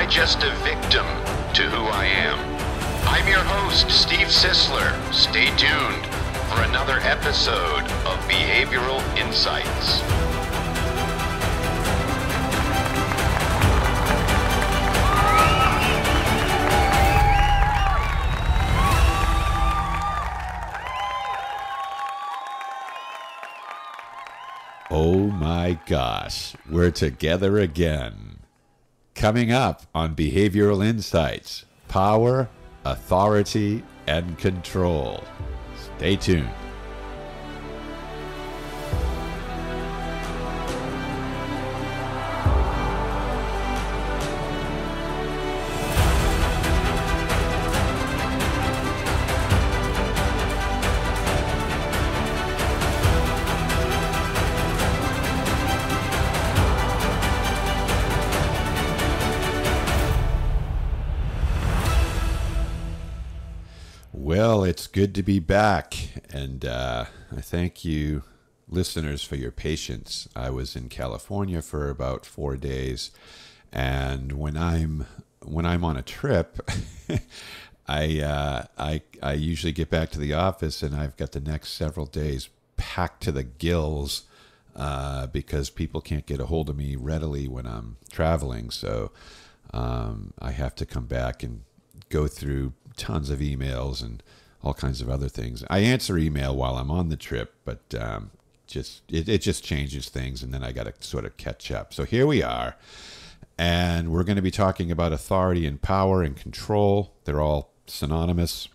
just a victim to who I am? I'm your host, Steve Sisler. Stay tuned for another episode of Behavioral Insights. Oh my gosh, we're together again. Coming up on Behavioral Insights, power, authority, and control. Stay tuned. Well, it's good to be back, and I thank you, listeners, for your patience. I was in California for about 4 days, and when I'm on a trip, I usually get back to the office, and I've got the next several days packed to the gills because people can't get a hold of me readily when I'm traveling. So I have to come back and go through tons of emails and all kinds of other things. I answer email while I'm on the trip, but it just changes things, and then I got to sort of catch up. So here we are, and we're going to be talking about authority and power and control. They're all synonymous,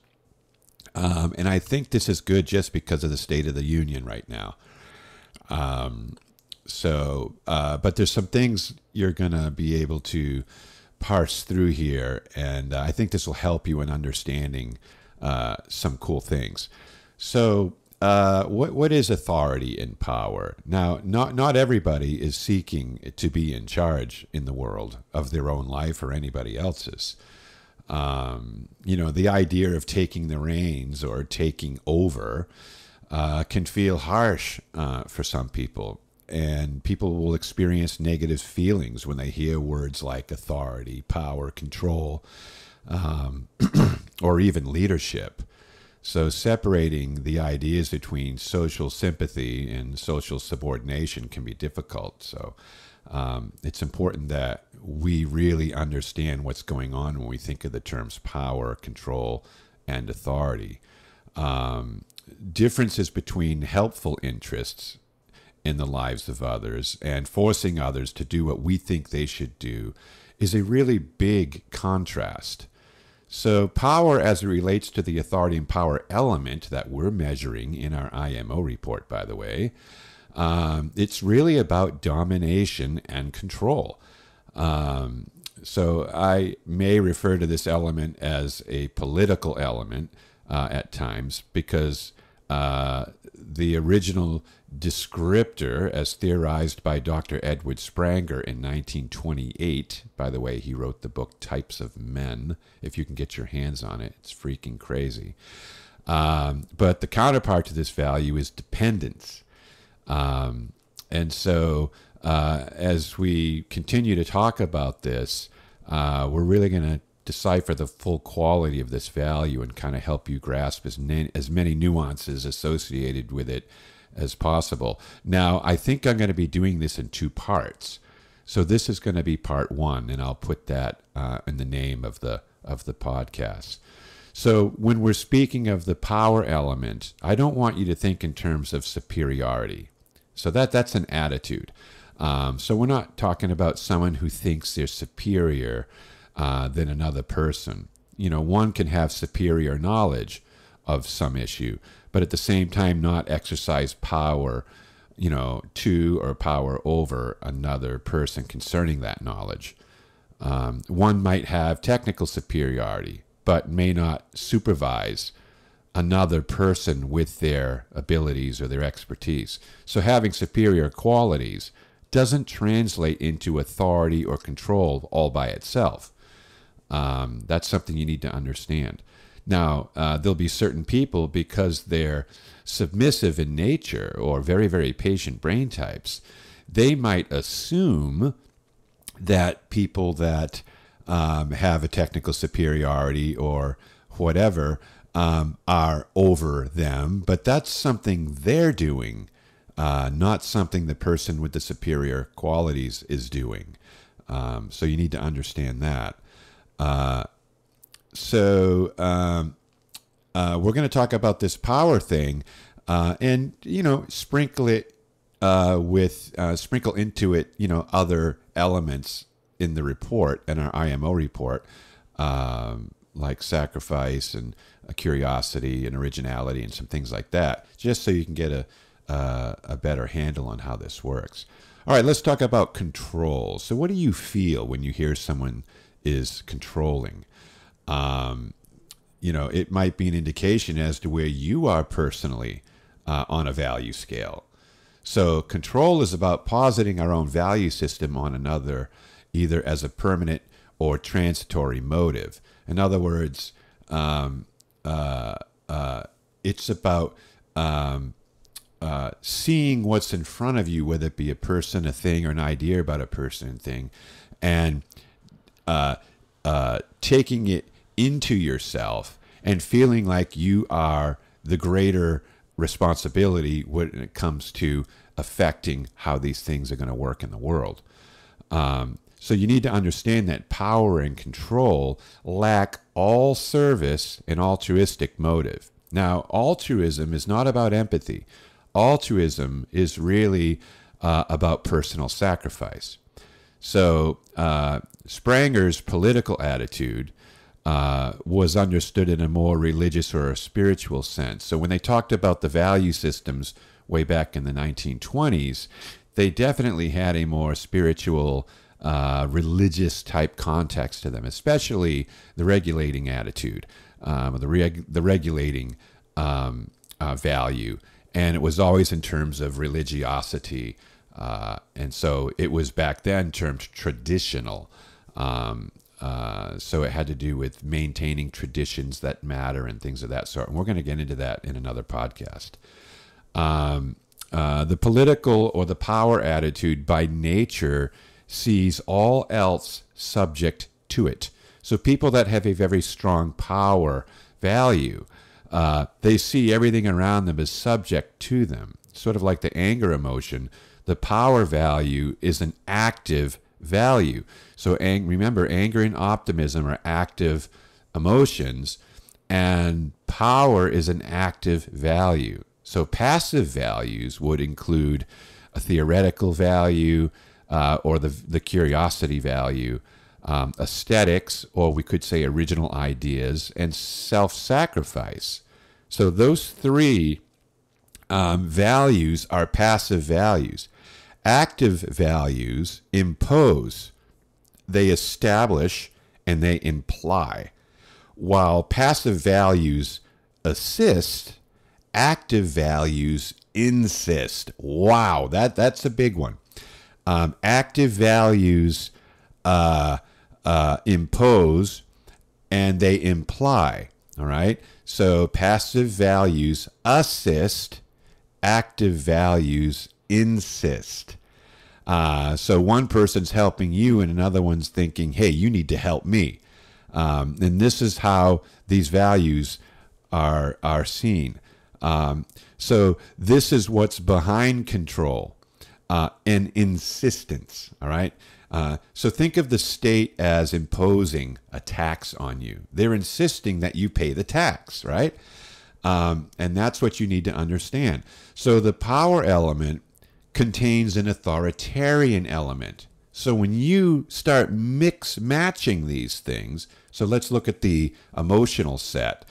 and I think this is good just because of the state of the union right now. But there's some things you're going to be able to parse through here, and I think this will help you in understanding some cool things. So what is authority and power? Now, not everybody is seeking to be in charge in the world of their own life or anybody else's. The idea of taking the reins or taking over can feel harsh for some people. And people will experience negative feelings when they hear words like authority, power, control, or even leadership. So separating the ideas between social sympathy and social subordination can be difficult. So it's important that we really understand what's going on when we think of the terms power, control, and authority. Differences between helpful interests in the lives of others and forcing others to do what we think they should do is a really big contrast. So power, as it relates to the authority and power element that we're measuring in our IMO report, by the way, it's really about domination and control. So I may refer to this element as a political element at times, because the original descriptor, as theorized by Dr. Edward Spranger in 1928. By the way, he wrote the book Types of Men. If you can get your hands on it, it's freaking crazy. But the counterpart to this value is dependence. And so as we continue to talk about this, we're really going to decipher the full quality of this value and kind of help you grasp as many nuances associated with it as possible. Now, I think I'm going to be doing this in 2 parts. So this is going to be part 1, and I'll put that in the name of the podcast. So when we're speaking of the power element, I don't want you to think in terms of superiority. So that's an attitude. So we're not talking about someone who thinks they're superior than another person. One can have superior knowledge of some issue, but at the same time not exercise power, to or power over another person concerning that knowledge. One might have technical superiority, but may not supervise another person with their abilities or their expertise. So having superior qualities doesn't translate into authority or control all by itself. That's something you need to understand. Now, there'll be certain people, because they're submissive in nature or very, very patient brain types, they might assume that people that have a technical superiority or whatever, are over them, but that's something they're doing, not something the person with the superior qualities is doing. So you need to understand that. We're going to talk about this power thing, and sprinkle it sprinkle into it other elements in the report, in our IMO report, like sacrifice and curiosity and originality and some things like that, just so you can get a better handle on how this works. All right, let's talk about control. So what do you feel when you hear someone is controlling? It might be an indication as to where you are personally on a value scale. So control is about positing our own value system on another, either as a permanent or transitory motive. In other words, it's about seeing what's in front of you, whether it be a person, a thing, or an idea about a person and thing, and taking it into yourself and feeling like you are the greater responsibility when it comes to affecting how these things are going to work in the world. So you need to understand that power and control lack all service and altruistic motive. Now, altruism is not about empathy. Altruism is really about personal sacrifice. So Spranger's political attitude was understood in a more religious or a spiritual sense. So when they talked about the value systems way back in the 1920s, they definitely had a more spiritual, religious type context to them, especially the regulating attitude, the regulating value. And it was always in terms of religiosity. And so it was back then termed traditional. So it had to do with maintaining traditions that matter and things of that sort. And we're going to get into that in another podcast. The political or the power attitude by nature sees all else subject to it. So people that have a very strong power value, they see everything around them as subject to them. Sort of like the anger emotion, the power value is an active value. So remember, anger and optimism are active emotions, and power is an active value. So passive values would include a theoretical value, or the curiosity value, aesthetics, or we could say original ideas, and self-sacrifice. So those three values are passive values. Active values impose, they establish, and they imply. While passive values assist, active values insist. Wow, that's a big one. Active values impose, and they imply. All right? So passive values assist, active values insist. So one person's helping you and another one's thinking, hey, you need to help me. And this is how these values are seen. So this is what's behind control and insistence. All right. So think of the state as imposing a tax on you. They're insisting that you pay the tax, right? And that's what you need to understand. So the power element contains an authoritarian element. So when you start matching these things, so let's look at the emotional set.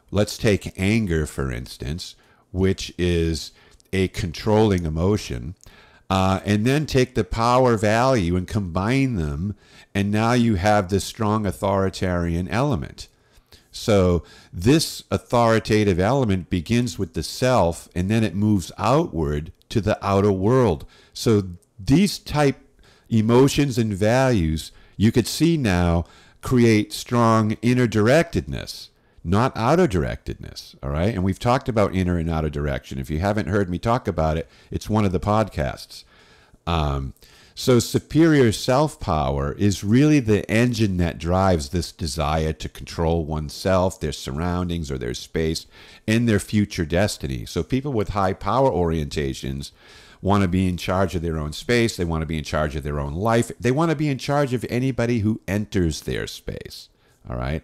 Let's take anger, for instance, which is a controlling emotion, and then take the power value and combine them, and now you have this strong authoritarian element. So this authoritative element begins with the self, and then it moves outward to the outer world. So these type emotions and values, you could see now, create strong inner directedness, not outer directedness. All right. And we've talked about inner and outer direction. If you haven't heard me talk about it, it's one of the podcasts. So superior self-power is really the engine that drives this desire to control oneself, their surroundings or their space, and their future destiny. So people with high power orientations want to be in charge of their own space. They want to be in charge of their own life. They want to be in charge of anybody who enters their space. All right.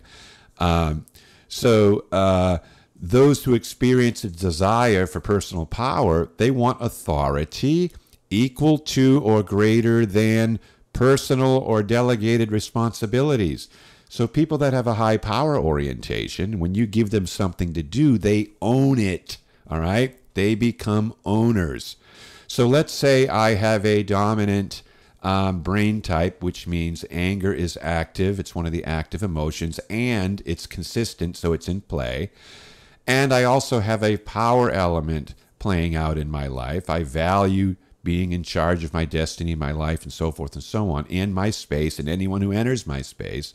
Those who experience a desire for personal power, they want authority equal to or greater than personal or delegated responsibilities. So people that have a high power orientation, when you give them something to do, they own it. All right. They become owners. So let's say I have a dominant brain type, which means anger is active. It's one of the active emotions, and it's consistent, so it's in play. And I also have a power element playing out in my life. I value being in charge of my destiny, my life, and so forth and so on, and my space, and anyone who enters my space.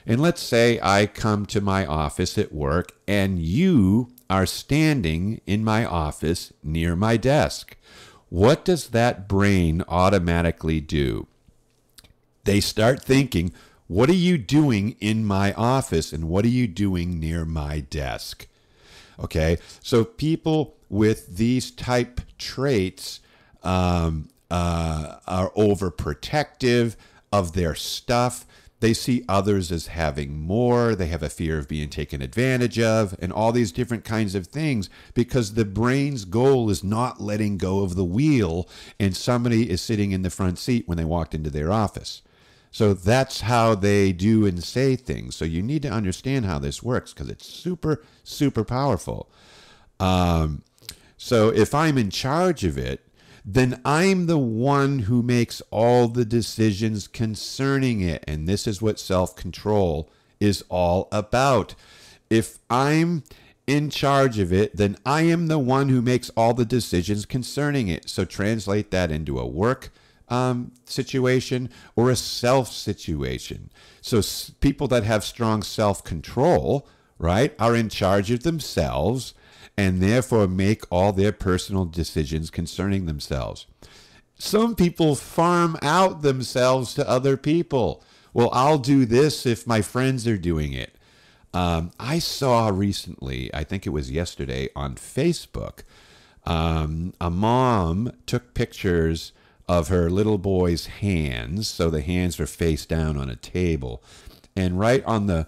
And let's say I come to my office at work, and you are standing in my office near my desk. What does that brain automatically do? They start thinking, what are you doing in my office, and what are you doing near my desk? Okay, so people with these type traits are overprotective of their stuff. They see others as having more. They have a fear of being taken advantage of, and all these different kinds of things, because the brain's goal is not letting go of the wheel, and somebody is sitting in the front seat when they walked into their office. So that's how they do and say things. So you need to understand how this works, because it's super, super powerful. So if I'm in charge of it, then I'm the one who makes all the decisions concerning it. And this is what self-control is all about. If I'm in charge of it, then I am the one who makes all the decisions concerning it. So translate that into a work situation or a self situation. So people that have strong self-control, right, are in charge of themselves, and therefore make all their personal decisions concerning themselves. Some people farm out themselves to other people. Well, I'll do this if my friends are doing it. I saw recently, I think it was yesterday, on Facebook, a mom took pictures of her little boy's hands. So the hands were face down on a table. And right on the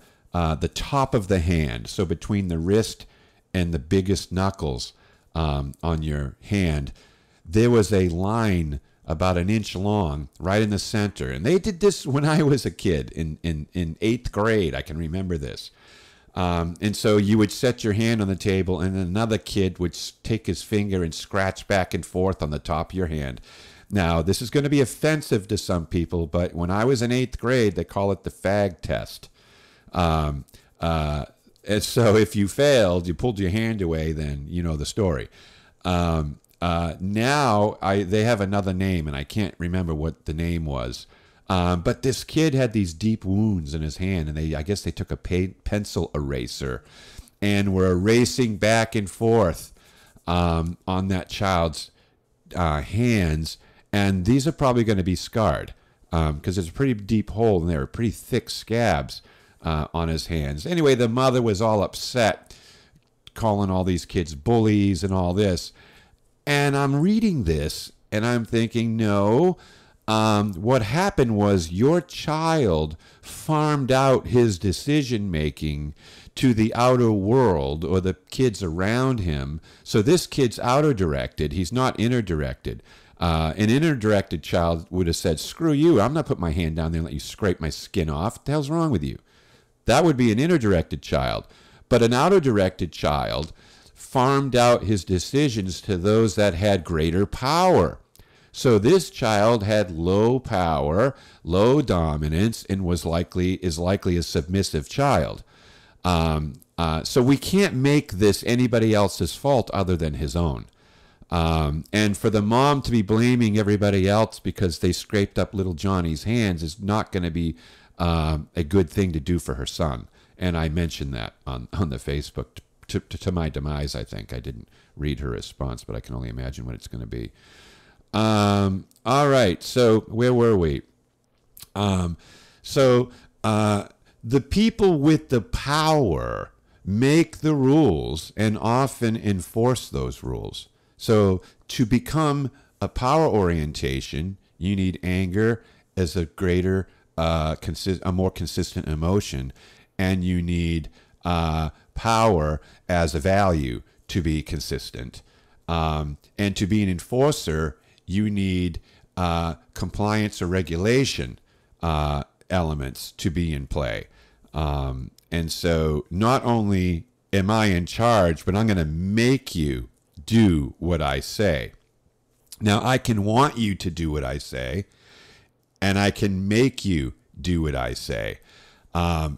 top of the hand, so between the wrist and the biggest knuckles on your hand, there was a line about an inch long right in the center. And they did this when I was a kid in 8th grade. I can remember this. And so you would set your hand on the table, and another kid would take his finger and scratch back and forth on the top of your hand. Now, this is going to be offensive to some people, but when I was in 8th grade, they call it the fag test. And so if you failed, you pulled your hand away, then you know the story. Now they have another name, and I can't remember what the name was. But this kid had these deep wounds in his hand, and I guess they took a pencil eraser and were erasing back and forth on that child's hands. And these are probably going to be scarred because there's a pretty deep hole, and there are pretty thick scabs on his hands. Anyway, the mother was all upset, calling all these kids bullies and all this. And I'm reading this, and I'm thinking, no, what happened was your child farmed out his decision-making to the outer world or the kids around him. So this kid's outer-directed. He's not inner-directed. An inner-directed child would have said, screw you, I'm not putting my hand down there and let you scrape my skin off. What the hell's wrong with you? That would be an inner-directed child. But an outer-directed child farmed out his decisions to those that had greater power. So this child had low power, low dominance, and is likely a submissive child. So we can't make this anybody else's fault other than his own. And for the mom to be blaming everybody else because they scraped up little Johnny's hands is not going to be a good thing to do for her son. And I mentioned that on the Facebook to my demise, I think. I didn't read her response, but I can only imagine what it's going to be. All right. So where were we? So the people with the power make the rules and often enforce those rules. So to become a power orientation, you need anger as a greater, a more consistent emotion, and you need power as a value to be consistent. And to be an enforcer, you need compliance or regulation elements to be in play. And so not only am I in charge, but I'm going to make you do what I say. Now, I can want you to do what I say, and I can make you do what I say.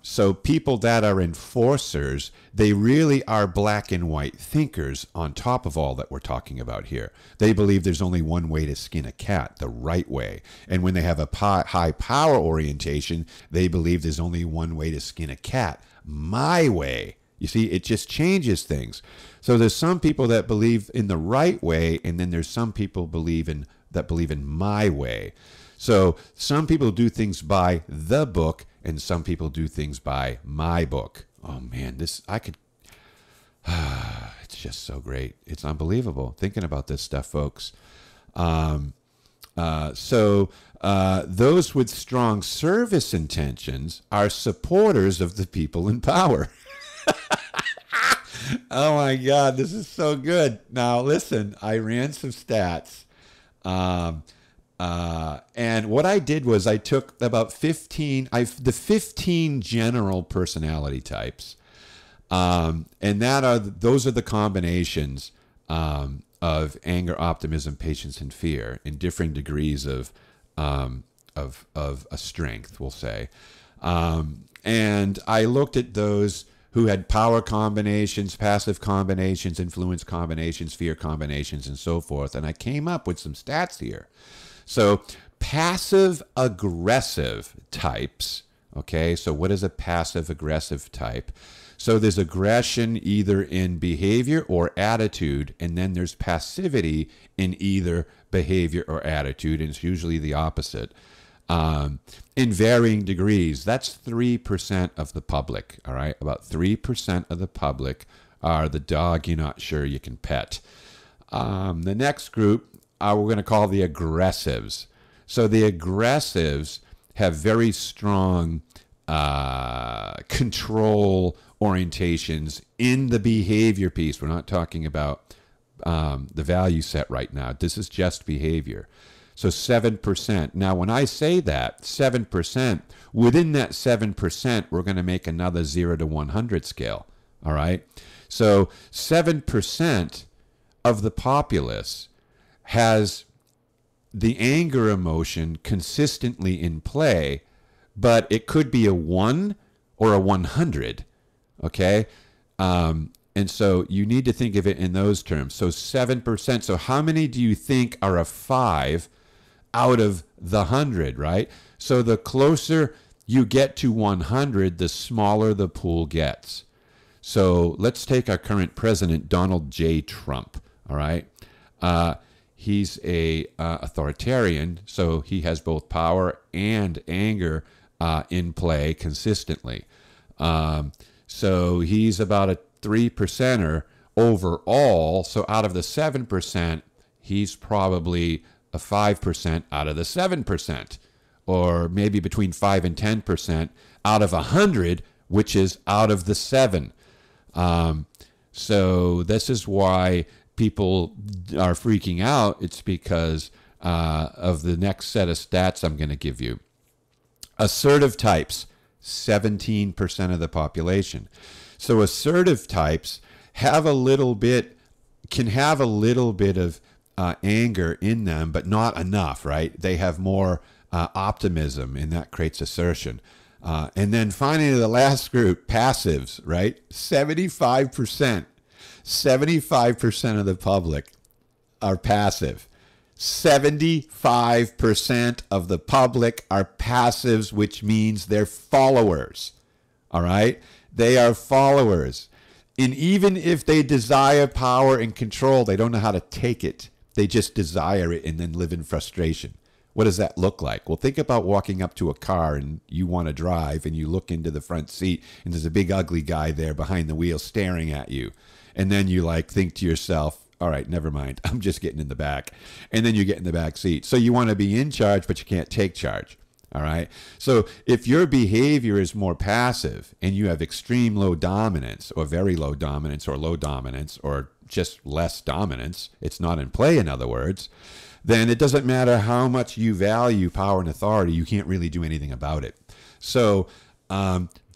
So people that are enforcers, they really are black and white thinkers on top of all that we're talking about here. They believe there's only one way to skin a cat, the right way. And when they have a high power orientation, they believe there's only one way to skin a cat, my way. You see, it just changes things. So there's some people that believe in the right way, and then there's some people that believe in my way. So some people do things by the book, and some people do things by my book. Oh man, it's just so great. It's unbelievable thinking about this stuff, folks. So those with strong service intentions are supporters of the people in power. Oh my God, this is so good. Now listen, I ran some stats. And what I did was I took about 15 general personality types. And those are the combinations of anger, optimism, patience, and fear in different degrees of a strength, we'll say. And I looked at those who had power combinations, passive combinations, influence combinations, fear combinations, and so forth. And I came up with some stats here. So passive aggressive types, okay? So what is a passive aggressive type? So there's aggression either in behavior or attitude, and then there's passivity in either behavior or attitude, and it's usually the opposite. In varying degrees. That's 3% of the public, all right? About 3% of the public are the dog you're not sure you can pet. The next group we're going to call the aggressives. So the aggressives have very strong control orientations in the behavior piece. We're not talking about the value set right now. This is just behavior. So 7%. Now, when I say that, 7%, within that 7%, we're going to make another 0 to 100 scale. All right? So 7% of the populace has the anger emotion consistently in play, but it could be a 1 or a 100. Okay? And so you need to think of it in those terms. So 7%. So how many do you think are a 5 out of the 100, right? So the closer you get to 100, the smaller the pool gets. So let's take our current president, Donald J. Trump, all right? He's a authoritarian, so he has both power and anger in play consistently. So he's about a 3%er overall. So out of the 7%, he's probably a 5% out of the 7%, or maybe between 5 and 10% out of 100, which is out of the 7. So this is why people are freaking out. It's because of the next set of stats I'm going to give you. Assertive types, 17% of the population. So assertive types can have a little bit of anger in them, but not enough, right? They have more optimism, and that creates assertion. And then finally, the last group, passives, right? 75% of the public are passive. 75% of the public are passives, which means they're followers. All right? They are followers. And even if they desire power and control, they don't know how to take it. They just desire it and then live in frustration. What does that look like? Well, think about walking up to a car and you want to drive and you look into the front seat and there's a big ugly guy there behind the wheel staring at you. And then you like think to yourself, all right, never mind. I'm just getting in the back. And then you get in the back seat. So you want to be in charge, but you can't take charge. All right. So if your behavior is more passive and you have extreme low dominance or very low dominance or just less dominance, it's not in play, in other words, then it doesn't matter how much you value power and authority, you can't really do anything about it. So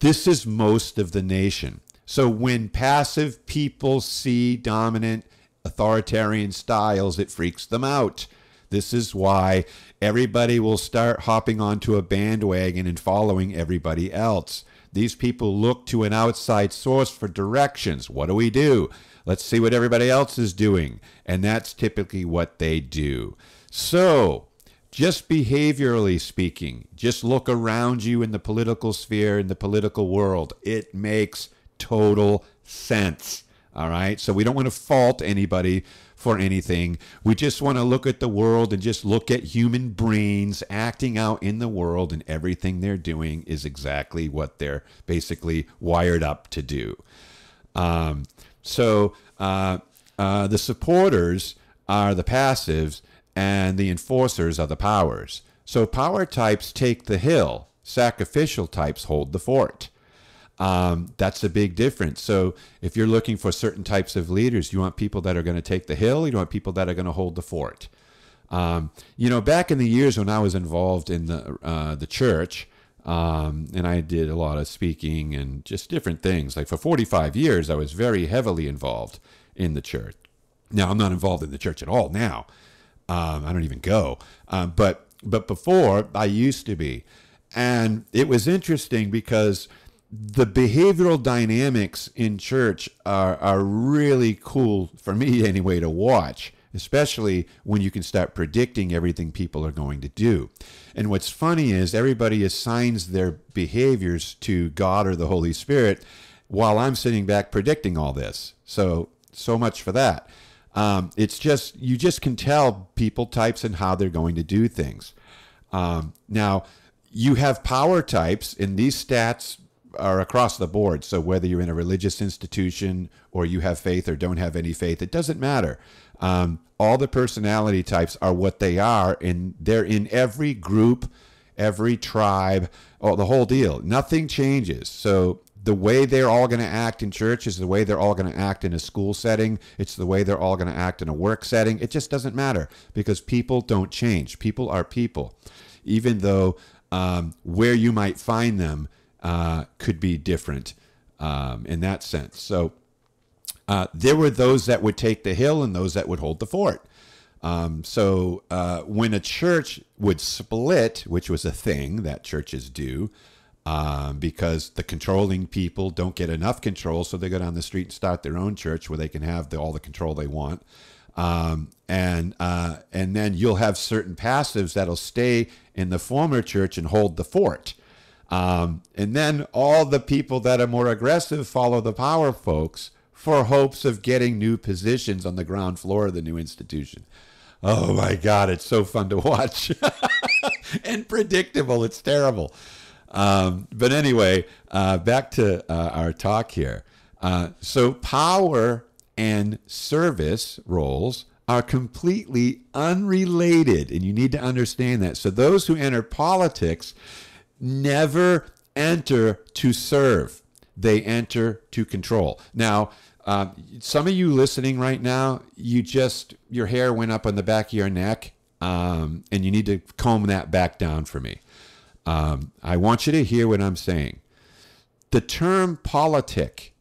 this is most of the nation. So when passive people see dominant authoritarian styles, it freaks them out. This is why everybody will start hopping onto a bandwagon and following everybody else. These people look to an outside source for directions. What do? Let's see what everybody else is doing. And that's typically what they do. So, just behaviorally speaking, just look around you in the political sphere, in the political world. It makes total sense. All right? So we don't want to fault anybody for anything. We just want to look at the world and just look at human brains acting out in the world, and everything they're doing is exactly what they're basically wired up to do. So the supporters are the passives and the enforcers are the powers. So power types take the hill. Sacrificial types hold the fort. That's a big difference. So if you're looking for certain types of leaders, you want people that are going to take the hill, you want people that are going to hold the fort. Back in the years when I was involved in the church, and I did a lot of speaking and just different things. Like for 45 years, I was very heavily involved in the church. Now, I'm not involved in the church at all now. I don't even go. But before, I used to be. And it was interesting because the behavioral dynamics in church are really cool, for me anyway, to watch, especially when you can start predicting everything people are going to do. And what's funny is everybody assigns their behaviors to God or the Holy Spirit while I'm sitting back predicting all this. So much for that. It's just, you just can tell people types and how they're going to do things. Now, you have power types, and these stats are across the board. So whether you're in a religious institution or you have faith or don't have any faith, it doesn't matter. All the personality types are what they are, and they're in every group, every tribe, the whole deal. Nothing changes. So the way they're all going to act in church is the way they're all going to act in a school setting. It's the way they're all going to act in a work setting. It just doesn't matter because people don't change. People are people, even though where you might find them could be different in that sense. So there were those that would take the hill and those that would hold the fort. So when a church would split, which was a thing that churches do, because the controlling people don't get enough control, so they go down the street and start their own church where they can have all the control they want. And then you'll have certain passives that'll stay in the former church and hold the fort. And then all the people that are more aggressive follow the power folks for hopes of getting new positions on the ground floor of the new institution. Oh my God, it's so fun to watch and predictable. It's terrible. But anyway, back to our talk here. So power and service roles are completely unrelated, and you need to understand that. So those who enter politics never enter to serve. They enter to control. Now, some of you listening right now, your hair went up on the back of your neck, and you need to comb that back down for me. I want you to hear what I'm saying. The term politic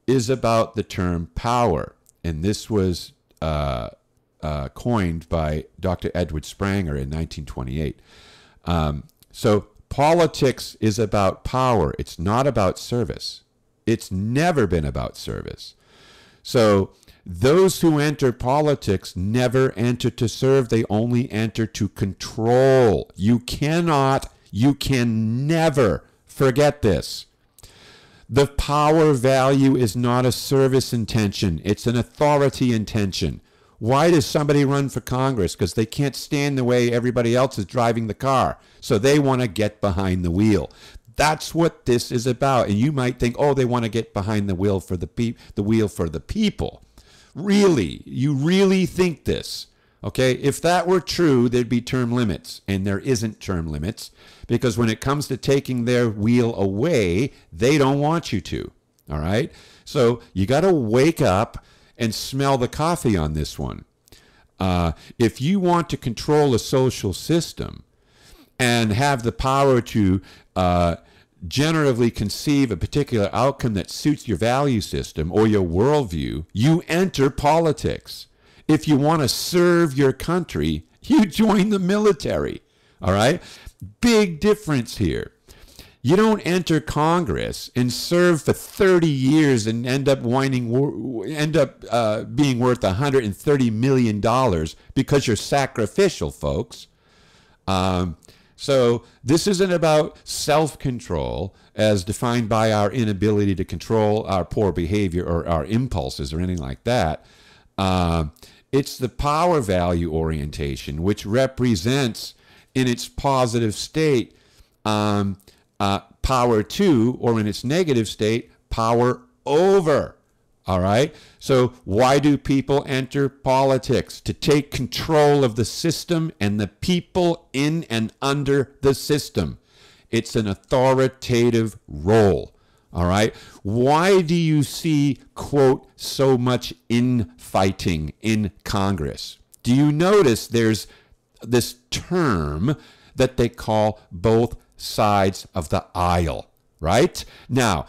is about the term power, and this was coined by Dr. Edward Spranger in 1928. So politics is about power. It's not about service. It's never been about service. So those who enter politics never enter to serve. They only enter to control. You can never forget this. The power value is not a service intention. It's an authority intention. Why does somebody run for Congress? Because they can't stand the way everybody else is driving the car. So they want to get behind the wheel. That's what this is about. And you might think, oh, they want to get behind the wheel for the wheel for the people. Really? You really think this? Okay, if that were true, there'd be term limits, and there isn't term limits, because when it comes to taking their wheel away, they don't want you to. All right, so you got to wake up and smell the coffee on this one. If you want to control a social system and have the power to generatively conceive a particular outcome that suits your value system or your worldview, you enter politics. If you want to serve your country, you join the military. All right? Big difference here. You don't enter Congress and serve for 30 years and end up being worth $130 million because you're sacrificial, folks. So this isn't about self-control as defined by our inability to control our poor behavior or our impulses or anything like that. It's the power value orientation, which represents in its positive state power to, or in its negative state, power over. All right? So why do people enter politics? To take control of the system and the people in and under the system. It's an authoritative role. All right? Why do you see, quote, so much infighting in Congress? Do you notice there's this term that they call both sides of the aisle, right? Now,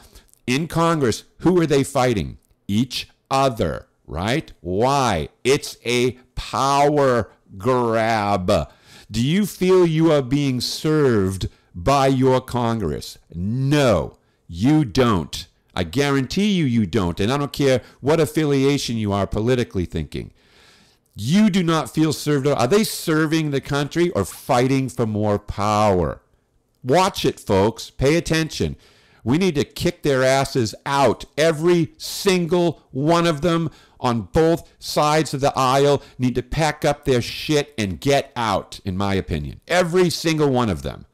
in Congress, who are they fighting? Each other, right? Why? It's a power grab. Do you feel you are being served by your Congress? No. You don't. I guarantee you don't. And I don't care what affiliation you are politically thinking. You do not feel served. Are they serving the country or fighting for more power? Watch it, folks. Pay attention. We need to kick their asses out. Every single one of them on both sides of the aisle need to pack up their shit and get out, in my opinion. Every single one of them.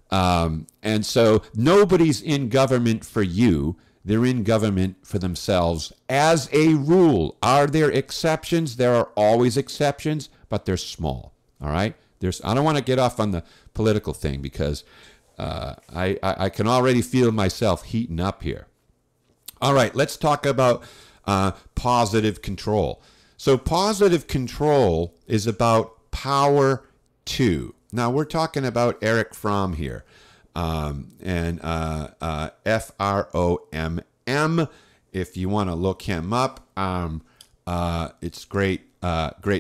And so nobody's in government for you. They're in government for themselves as a rule. Are there exceptions? There are always exceptions, but they're small. All right? I don't want to get off on the political thing because I can already feel myself heating up here. All right, let's talk about positive control. So positive control is about power to. Now, we're talking about Erich Fromm here, and F-R-O-M-M. If you want to look him up, it's great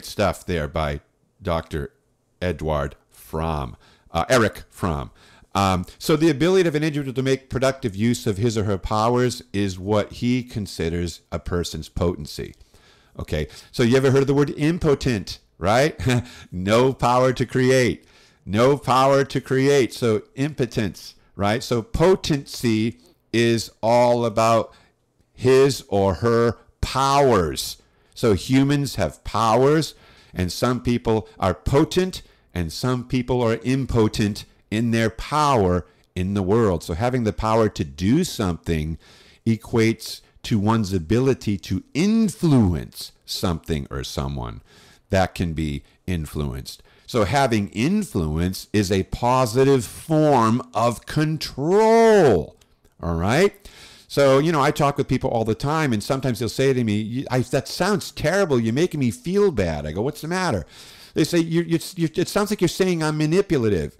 stuff there by Dr. Edward Fromm, Erich Fromm. So the ability of an individual to make productive use of his or her powers is what he considers a person's potency. Okay, so you ever heard of the word impotent, right? No power to create. No power to create. So impotence, right? So potency is all about his or her powers. So humans have powers, and some people are potent, and some people are impotent in their power in the world. So having the power to do something equates to one's ability to influence something or someone that can be influenced. So having influence is a positive form of control. All right? So, I talk with people all the time, and sometimes they'll say to me, that sounds terrible. You're making me feel bad. I go, what's the matter? They say, it sounds like you're saying I'm manipulative.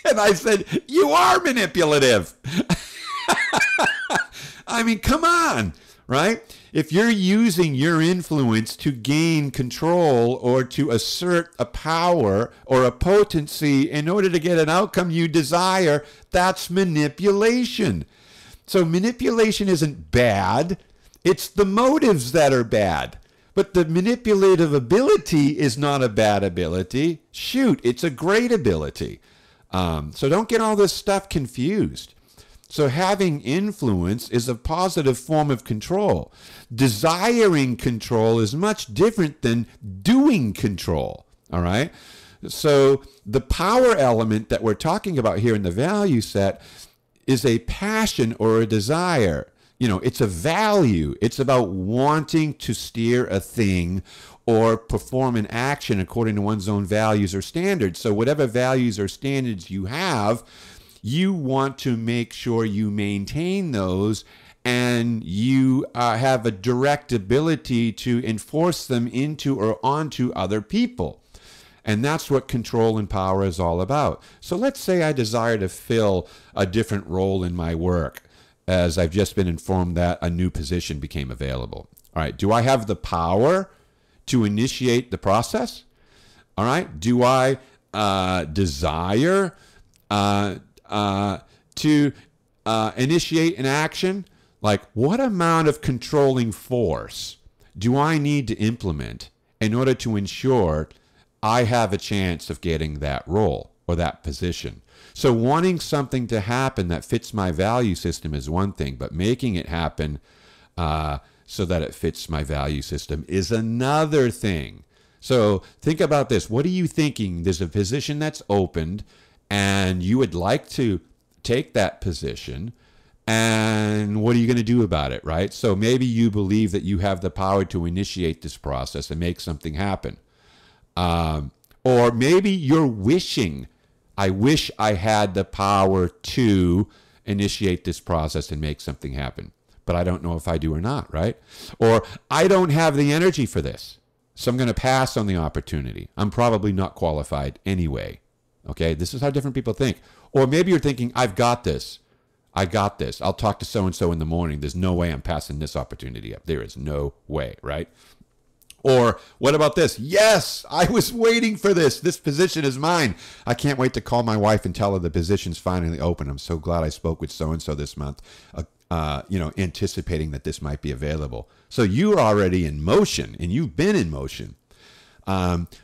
And I said, you are manipulative. I mean, come on, right? If you're using your influence to gain control or to assert a power or a potency in order to get an outcome you desire, that's manipulation. So manipulation isn't bad. It's the motives that are bad. But the manipulative ability is not a bad ability. Shoot, it's a great ability. So don't get all this stuff confused. So having influence is a positive form of control. Desiring control is much different than doing control. All right? So the power element that we're talking about here in the value set is a passion or a desire. It's a value. It's about wanting to steer a thing or perform an action according to one's own values or standards. So whatever values or standards you have, you want to make sure you maintain those, and you have a direct ability to enforce them into or onto other people. And that's what control and power is all about. So let's say I desire to fill a different role in my work, as I've just been informed that a new position became available. All right, do I have the power to initiate the process? All right, do I desire to initiate an action? Like, what amount of controlling force do I need to implement in order to ensure I have a chance of getting that role or that position? So wanting something to happen that fits my value system is one thing, but making it happen so that it fits my value system is another thing. So think about this. What are you thinking? There's a position that's opened, and you would like to take that position. And what are you going to do about it, right? So maybe you believe that you have the power to initiate this process and make something happen. Or maybe you're wishing, I wish I had the power to initiate this process and make something happen, but I don't know if I do or not, right? Or I don't have the energy for this, so I'm going to pass on the opportunity. I'm probably not qualified anyway. Okay, this is how different people think. Or maybe you're thinking, I've got this. I got this. I'll talk to so-and-so in the morning. There's no way I'm passing this opportunity up. There is no way, right? Or what about this? Yes, I was waiting for this. This position is mine. I can't wait to call my wife and tell her the position's finally open. I'm so glad I spoke with so-and-so this month, anticipating that this might be available. So you're already in motion, and you've been in motion.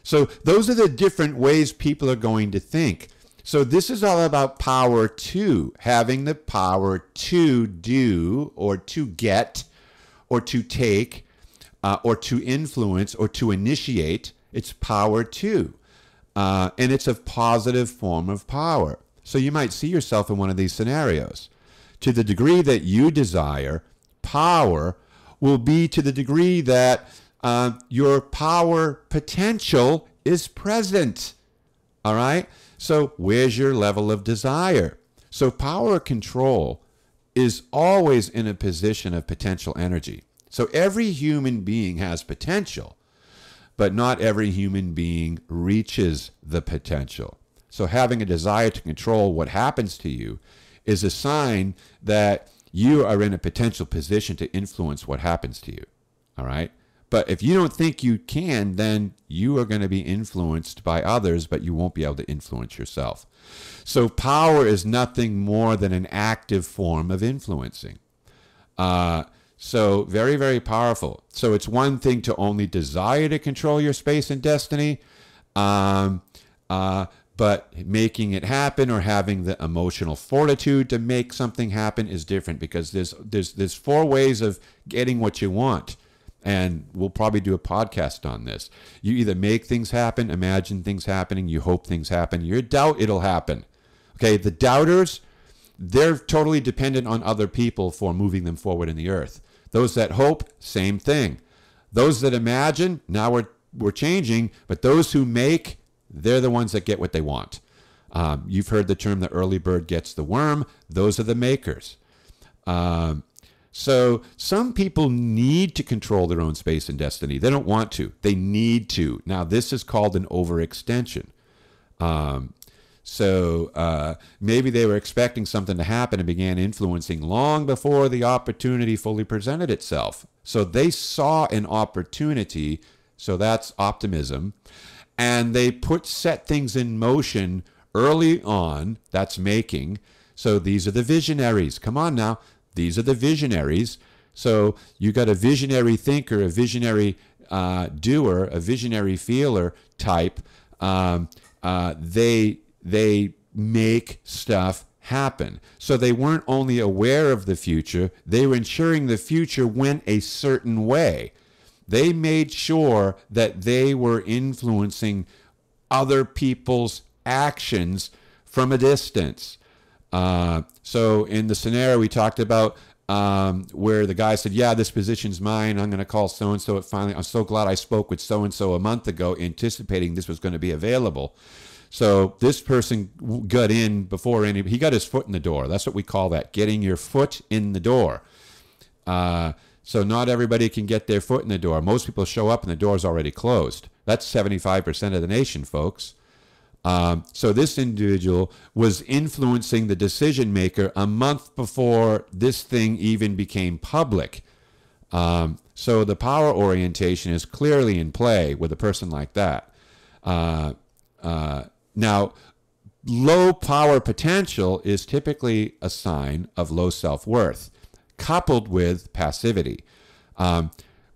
So those are the different ways people are going to think. So this is all about power to, having the power to do or to get or to take or to influence or to initiate. It's power to. And it's a positive form of power. So you might see yourself in one of these scenarios. To the degree that you desire, power will be to the degree that your power potential is present. All right? So where's your level of desire? So power control is always in a position of potential energy. So every human being has potential, but not every human being reaches the potential. So having a desire to control what happens to you is a sign that you are in a potential position to influence what happens to you. All right? But if you don't think you can, then you are going to be influenced by others, but you won't be able to influence yourself. So power is nothing more than an active form of influencing. So very, very powerful. So it's one thing to only desire to control your space and destiny, but making it happen or having the emotional fortitude to make something happen is different, because there's four ways of getting what you want. And we'll probably do a podcast on this. You either make things happen, imagine things happening, you hope things happen, you doubt it'll happen. Okay, the doubters, they're totally dependent on other people for moving them forward in the earth. Those that hope, same thing. Those that imagine, now we're changing, but those who make, they're the ones that get what they want. You've heard the term, the early bird gets the worm. Those are the makers. So some people need to control their own space and destiny. They don't want to. They need to. Now, this is called an overextension. So maybe they were expecting something to happen and began influencing long before the opportunity fully presented itself. So they saw an opportunity, so that's optimism, and they set things in motion early on. That's making. So these are the visionaries. Come on now. These are the visionaries. So you got a visionary thinker, a visionary doer, a visionary feeler type. They make stuff happen. So they weren't only aware of the future, they were ensuring the future went a certain way. They made sure that they were influencing other people's actions from a distance. So in the scenario we talked about, where the guy said, yeah, this position's mine, I'm going to call so-and-so. Finally, I'm so glad I spoke with so-and-so a month ago, anticipating this was going to be available. So this person got in before he got his foot in the door. That's what we call that, getting your foot in the door. So not everybody can get their foot in the door. Most people show up and the door's already closed. That's 75% of the nation, folks. So this individual was influencing the decision maker a month before this thing even became public. So the power orientation is clearly in play with a person like that. Now, low power potential is typically a sign of low self-worth, coupled with passivity.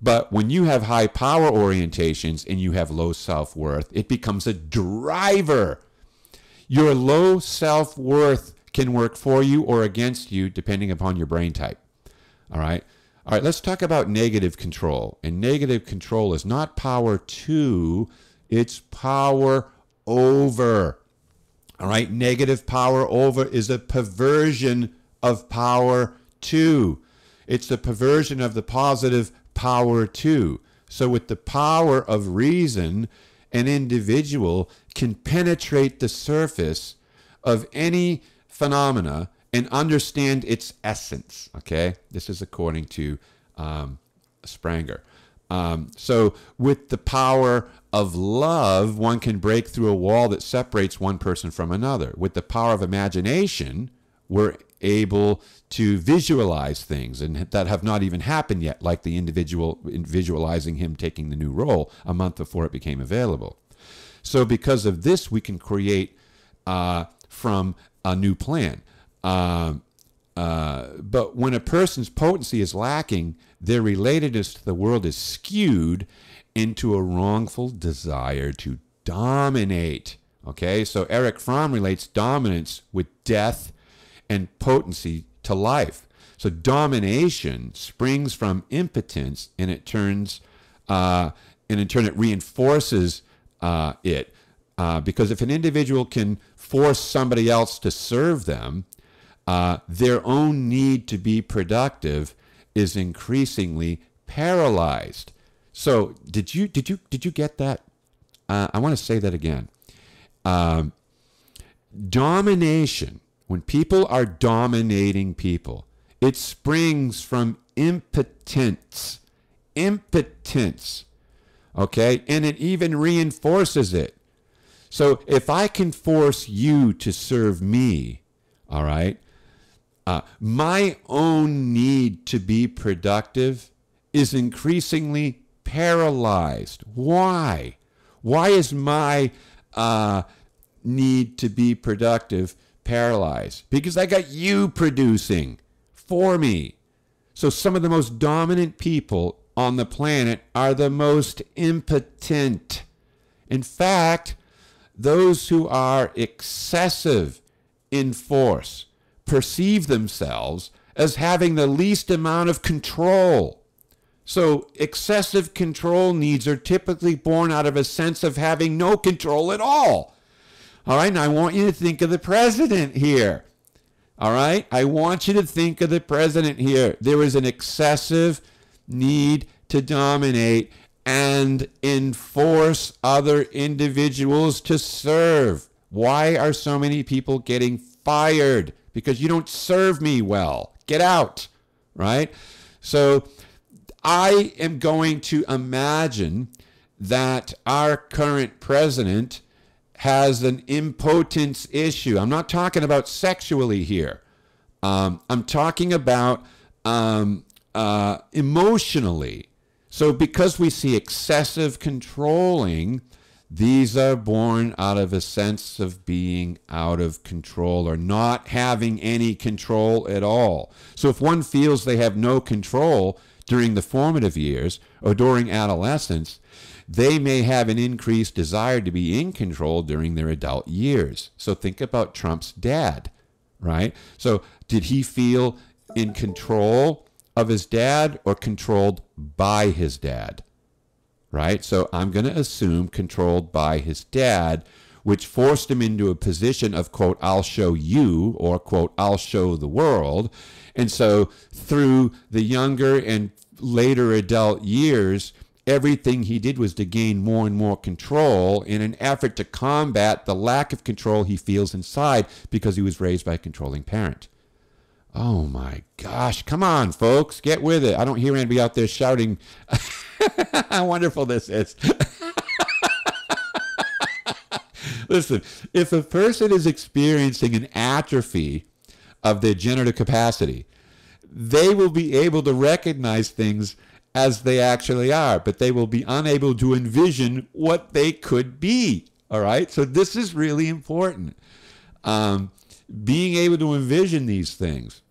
But when you have high power orientations and you have low self-worth, it becomes a driver. Your low self-worth can work for you or against you depending upon your brain type. All right, let's talk about negative control. And negative control is not power to, it's power over. All right, negative power over is a perversion of power to. It's a perversion of the positive power to. So with the power of reason, an individual can penetrate the surface of any phenomena and understand its essence. Okay, this is according to Spranger. So with the power of love, one can break through a wall that separates one person from another. With the power of imagination, we're able to visualize things and that have not even happened yet, like the individual in visualizing him taking the new role a month before it became available. So because of this, we can create from a new plan. But when a person's potency is lacking, their relatedness to the world is skewed into a wrongful desire to dominate. Okay, so Eric Fromm relates dominance with death and potency to life. So domination springs from impotence, and it turns, and in turn it reinforces it. Because if an individual can force somebody else to serve them, their own need to be productive is increasingly paralyzed. So did you get that? I want to say that again. Domination, when people are dominating people, it springs from impotence. Impotence. Okay? And it even reinforces it. So if I can force you to serve me, all right, my own need to be productive is increasingly paralyzed. Why? Why is my need to be productive paralyzed? Because I got you producing for me. So some of the most dominant people on the planet are the most impotent. In fact, those who are excessive in force perceive themselves as having the least amount of control. So excessive control needs are typically born out of a sense of having no control at all. All right, now I want you to think of the president here. All right, I want you to think of the president here. There is an excessive need to dominate and enforce other individuals to serve. Why are so many people getting fired? Because you don't serve me well. Get out, right? So I am going to imagine that our current president has an impotence issue. I'm not talking about sexually here. I'm talking about emotionally. So because we see excessive controlling, these are born out of a sense of being out of control or not having any control at all. So if one feels they have no control during the formative years or during adolescence, they may have an increased desire to be in control during their adult years. So think about Trump's dad, right? So did he feel in control of his dad or controlled by his dad, right? So I'm going to assume controlled by his dad, which forced him into a position of, quote, I'll show you, or, quote, I'll show the world. And so through the younger and later adult years, everything he did was to gain more and more control in an effort to combat the lack of control he feels inside because he was raised by a controlling parent. Oh my gosh, come on, folks, get with it. I don't hear anybody out there shouting how wonderful this is. Listen, if a person is experiencing an atrophy of their generative capacity, they will be able to recognize things as they actually are, but they will be unable to envision what they could be. All right? So this is really important. Being able to envision these things.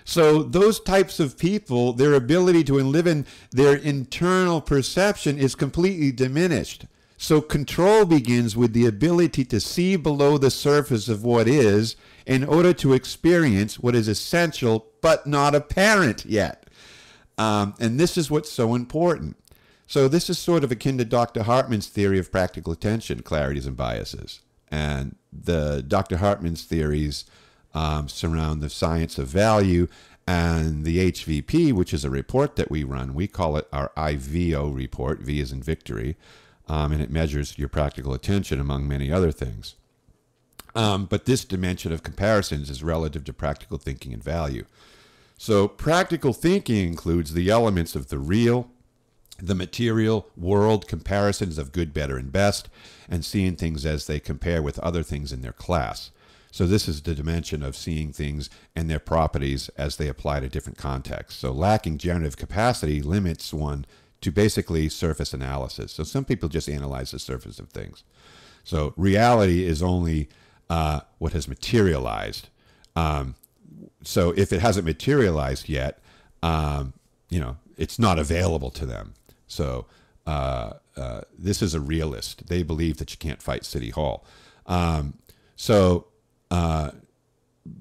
So those types of people, their ability to live in their internal perception is completely diminished. So control begins with the ability to see below the surface of what is in order to experience what is essential but not apparent yet. And this is what's so important. So this is sort of akin to Dr. Hartman's theory of practical attention, clarities and biases. And the Dr. Hartman's theories surround the science of value and the HVP, which is a report that we run. We call it our IVO report. V is in victory. And it measures your practical attention, among many other things. But this dimension of comparisons is relative to practical thinking and value. So practical thinking includes the elements of the real, the material world, comparisons of good, better, and best, and seeing things as they compare with other things in their class. So this is the dimension of seeing things and their properties as they apply to different contexts. So lacking generative capacity limits one to basically surface analysis. So some people just analyze the surface of things. So reality is only what has materialized. So if it hasn't materialized yet, it's not available to them. So this is a realist. They believe that you can't fight City Hall.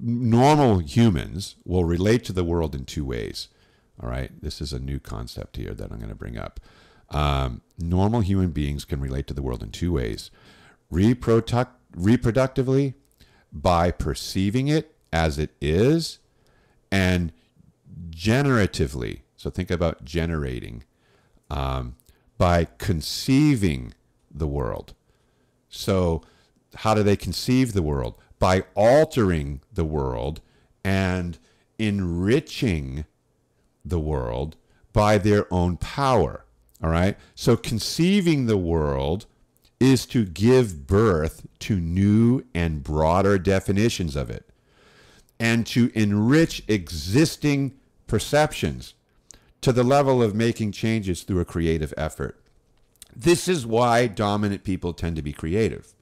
Normal humans will relate to the world in two ways. All right, this is a new concept here that I'm going to bring up. Normal human beings can relate to the world in two ways. Reproductively, by perceiving it as it is, and generatively, so think about generating, by conceiving the world. So how do they conceive the world? By altering the world and enriching the world by their own power. All right? So conceiving the world is to give birth to new and broader definitions of it and to enrich existing perceptions to the level of making changes through a creative effort. This is why dominant people tend to be creative.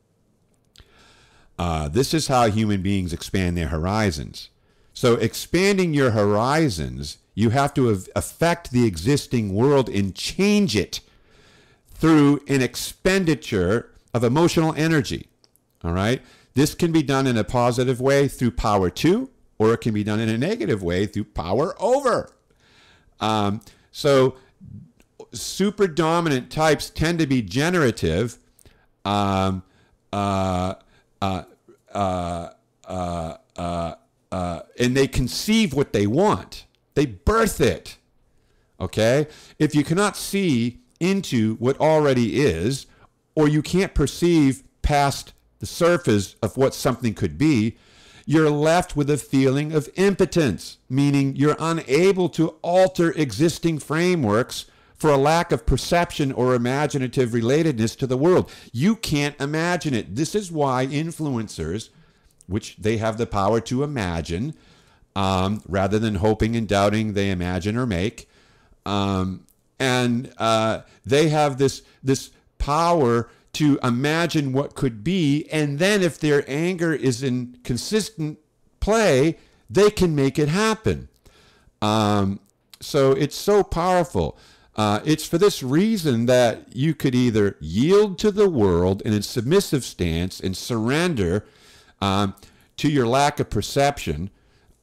This is how human beings expand their horizons. So expanding your horizons, you have to affect the existing world and change it through an expenditure of emotional energy. All right? This can be done in a positive way through power to, or it can be done in a negative way through power over. So super dominant types tend to be generative, and they conceive what they want. They birth it. Okay? If you cannot see into what already is, or you can't perceive past the surface of what something could be, you're left with a feeling of impotence, meaning you're unable to alter existing frameworks for a lack of perception or imaginative relatedness to the world. You can't imagine it. This is why influencers, which they have the power to imagine, rather than hoping and doubting, they imagine or make. They have this power to imagine what could be, and then if their anger is in consistent play, they can make it happen. So it's so powerful. It's for this reason that you could either yield to the world in a submissive stance and surrender to your lack of perception,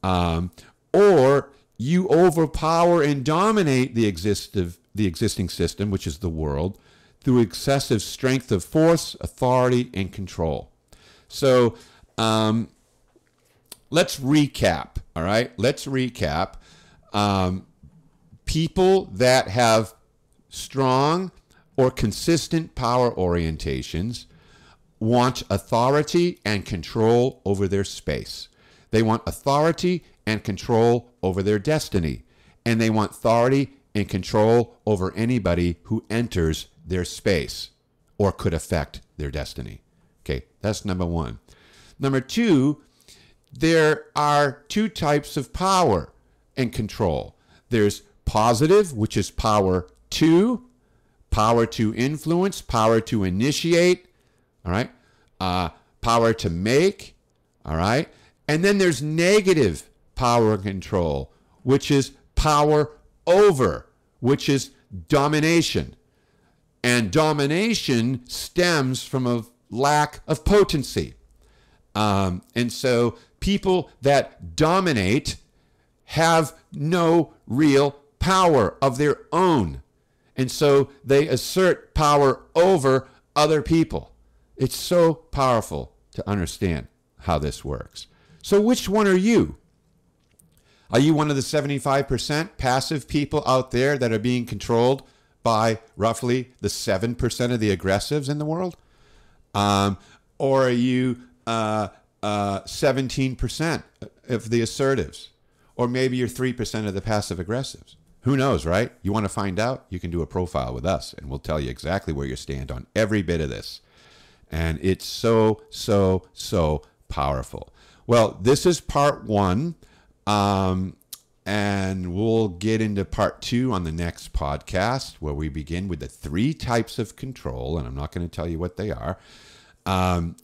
or you overpower and dominate the existing system, which is the world, through excessive strength of force, authority, and control. So let's recap, all right? Let's recap. People that have strong or consistent power orientations want authority and control over their space. They want authority and control over their destiny. And they want authority and control over anybody who enters their space or could affect their destiny. Okay, that's number one. Number two, there are two types of power and control. There's positive, which is power to influence, power to initiate, all right? Power to make, all right? And then there's negative power and control, which is power over, which is domination. And domination stems from a lack of potency. And so people that dominate have no real power of their own. And so they assert power over other people. It's so powerful to understand how this works. So which one are you? Are you one of the 75% passive people out there that are being controlled by roughly the 7% of the aggressives in the world? Or are you 17% of the assertives? Or maybe you're 3% of the passive aggressives? Who knows, right? You want to find out? You can do a profile with us, and we'll tell you exactly where you stand on every bit of this. And it's so, so, so powerful. Well, this is part one, and we'll get into part two on the next podcast, where we begin with the 3 types of control, and I'm not going to tell you what they are, and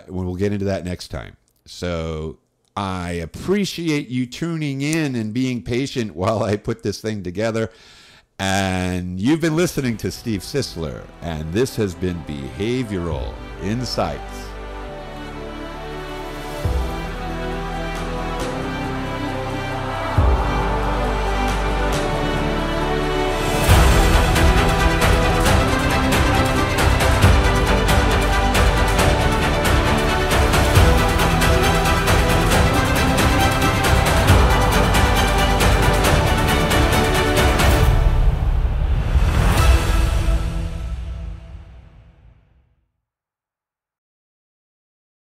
we'll get into that next time. So I appreciate you tuning in and being patient while I put this thing together. And you've been listening to Steve Sisler, and this has been Behavioral Insights.